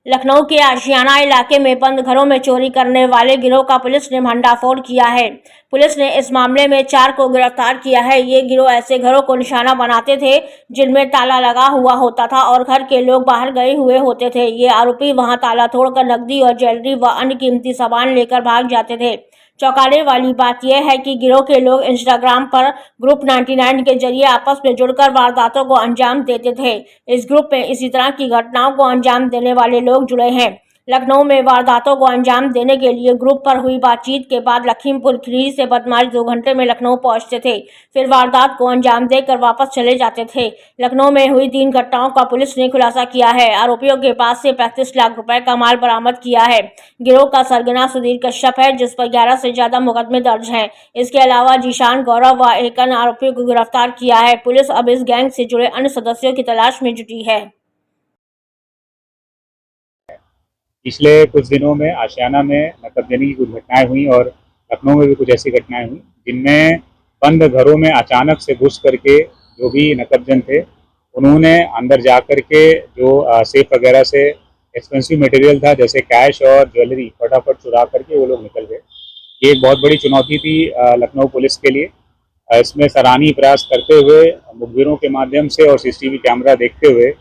लखनऊ के आशियाना इलाके में बंद घरों में चोरी करने वाले गिरोह का पुलिस ने भंडाफोड़ किया है। पुलिस ने इस मामले में 4 को गिरफ्तार किया है। ये गिरोह ऐसे घरों को निशाना बनाते थे जिनमें ताला लगा हुआ होता था और घर के लोग बाहर गए हुए होते थे। ये आरोपी वहां ताला तोड़कर नकदी और ज्वेलरी व अन्य कीमती सामान लेकर भाग जाते थे। चौंकाने वाली बात यह है कि गिरोह के लोग इंस्टाग्राम पर ग्रुप 99 के जरिए आपस में जुड़कर वारदातों को अंजाम देते थे। इस ग्रुप में इसी तरह की घटनाओं को अंजाम देने वाले लोग जुड़े हैं। लखनऊ में वारदातों को अंजाम देने के लिए ग्रुप पर हुई बातचीत के बाद लखीमपुर खीरी से बदमाश 2 घंटे में लखनऊ पहुंचते थे, फिर वारदात को अंजाम देकर वापस चले जाते थे। लखनऊ में हुई 3 घटनाओं का पुलिस ने खुलासा किया है। आरोपियों के पास से 35 लाख रुपए का माल बरामद किया है। गिरोह का सरगना सुधीर कश्यप है, जिस पर 11 से ज्यादा मुकदमे दर्ज हैं। इसके अलावा जीशान, गौरव व एक अन्य आरोपियों को गिरफ्तार किया है। पुलिस अब इस गैंग से जुड़े अन्य सदस्यों की तलाश में जुटी है। पिछले कुछ दिनों में आशियाना में नकबजनी की कुछ घटनाएं हुई और लखनऊ में भी कुछ ऐसी घटनाएं हुई जिनमें बंद घरों में अचानक से घुस करके जो भी नकबजन थे उन्होंने अंदर जा करके जो सेफ वगैरह से एक्सपेंसिव मटेरियल था जैसे कैश और ज्वेलरी फटाफट चुरा करके वो लोग निकल गए। ये एक बहुत बड़ी चुनौती थी लखनऊ पुलिस के लिए। इसमें सराहनीय प्रयास करते हुए मुखबिरों के माध्यम से और सीसीटीवी कैमरा देखते हुए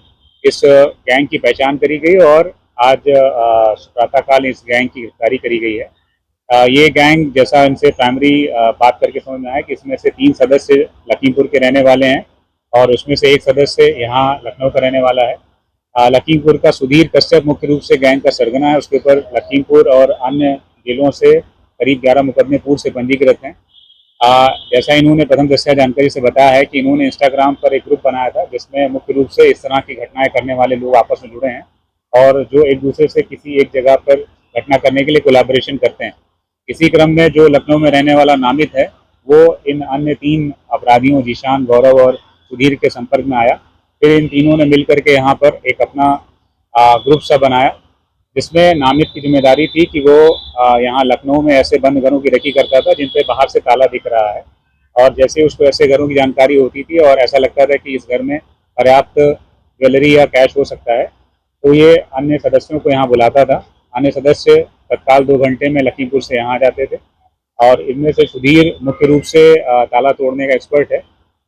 इस गैंग की पहचान करी गई और आज प्रातःकाल इस गैंग की गिरफ्तारी करी गई है। ये गैंग जैसा इनसे प्राइमरी बात करके समझ में आया कि इसमें से 3 सदस्य लखीमपुर के रहने वाले हैं और उसमें से एक सदस्य यहाँ लखनऊ का रहने वाला है। लखीमपुर का सुधीर कश्यप मुख्य रूप से गैंग का सरगना है। उसके ऊपर लखीमपुर और अन्य जिलों से करीब 11 मुकदमे पूर्व से पंजीकृत हैं। जैसा इन्होंने प्रथम दस्ता जानकारी से बताया है कि इन्होंने इंस्टाग्राम पर एक ग्रुप बनाया था जिसमें मुख्य रूप से इस तरह की घटनाएं करने वाले लोग आपस में जुड़े हैं और जो एक दूसरे से किसी एक जगह पर घटना करने के लिए कोलैबोरेशन करते हैं। इसी क्रम में जो लखनऊ में रहने वाला नामित है वो इन अन्य 3 अपराधियों जीशान, गौरव और सुधीर के संपर्क में आया। फिर इन तीनों ने मिलकर के यहाँ पर एक अपना ग्रुप सा बनाया जिसमें नामित की जिम्मेदारी थी कि वो यहाँ लखनऊ में ऐसे बंद घरों की रखी करता था जिन पे बाहर से ताला दिख रहा है और जैसे उसको ऐसे घरों की जानकारी होती थी और ऐसा लगता था कि इस घर में पर्याप्त ज्वेलरी या कैश हो सकता है तो ये अन्य सदस्यों को यहाँ बुलाता था। अन्य सदस्य तत्काल 2 घंटे में लखीमपुर से यहाँ आ जाते थे और इनमें से सुधीर मुख्य रूप से ताला तोड़ने का एक्सपर्ट है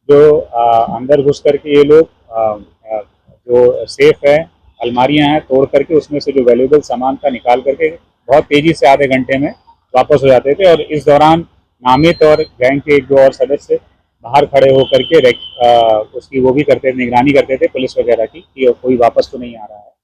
जो अंदर घुस करके ये लोग जो सेफ है, अलमारियां हैं, तोड़ करके उसमें से जो वैल्यूएबल सामान था निकाल करके बहुत तेजी से आधे घंटे में वापस हो जाते थे और इस दौरान नामित और गैंग के 1-2 और सदस्य बाहर खड़े होकर के उसकी वो भी करते थे, निगरानी करते थे पुलिस वगैरह की कि कोई वापस तो नहीं आ रहा है।